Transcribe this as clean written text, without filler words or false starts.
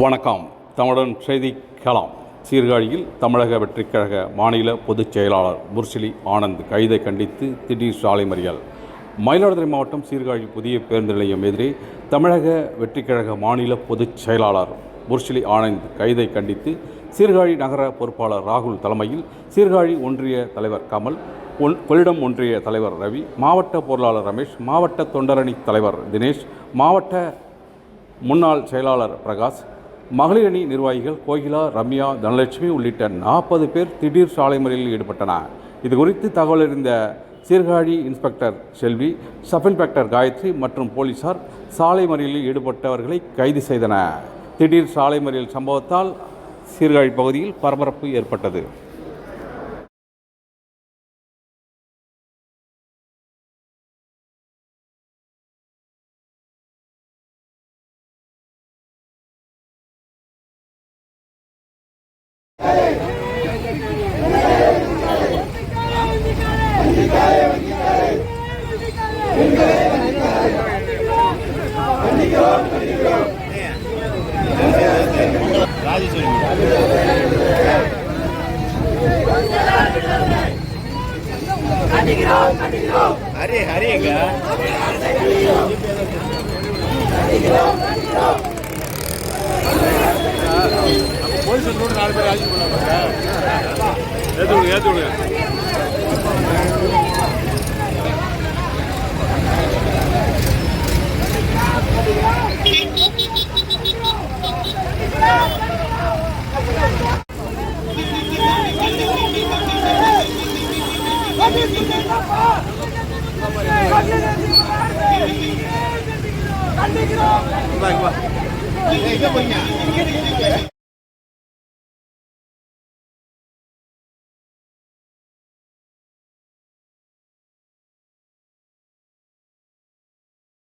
வணக்கம். தமிழன் செய்தி களம். சீர்காழியில் தமிழக வெற்றிக் கழக மாநில பொதுச் செயலாளர் முர்ஷிலி ஆனந்த் கைதை கண்டித்து திடீர் சாலை மறியல். மயிலாடுதுறை மாவட்டம் சீர்காழி புதிய பேருந்து நிலையம் எதிரே தமிழக வெற்றிக் கழக மாநில பொதுச் செயலாளர் முர்ஷிலி ஆனந்த் கைதை கண்டித்து சீர்காழி நகர பொறுப்பாளர் ராகுல் தலைமையில் சீர்காழி ஒன்றிய தலைவர் கமல், கொள்ளிடம் ஒன்றிய தலைவர் ரவி, மாவட்ட பொருளாளர் ரமேஷ், மாவட்ட தொண்டரணி தலைவர் தினேஷ், மாவட்ட முன்னாள் செயலாளர் பிரகாஷ், மகளிர் அணி நிர்வாகிகள் கோகிலா, ரம்யா, தனலட்சுமி உள்ளிட்ட 40 பேர் திடீர் சாலை மறியலில் ஈடுபட்டனர். இதுகுறித்து தகவல் அறிந்த சீர்காழி இன்ஸ்பெக்டர் செல்வி, சப் இன்ஸ்பெக்டர் காயத்ரி மற்றும் போலீசார் சாலை மறியலில் ஈடுபட்டவர்களை கைது செய்தனர். திடீர் சாலை மறியல் சம்பவத்தால் சீர்காழி பகுதியில் பரபரப்பு ஏற்பட்டது. हरे हरे போலீஸ் நோட் 4 பேர் ஆஜி பண்ணாங்க. ஏத்து விடுங்க. கண்டிக்கிறோம்.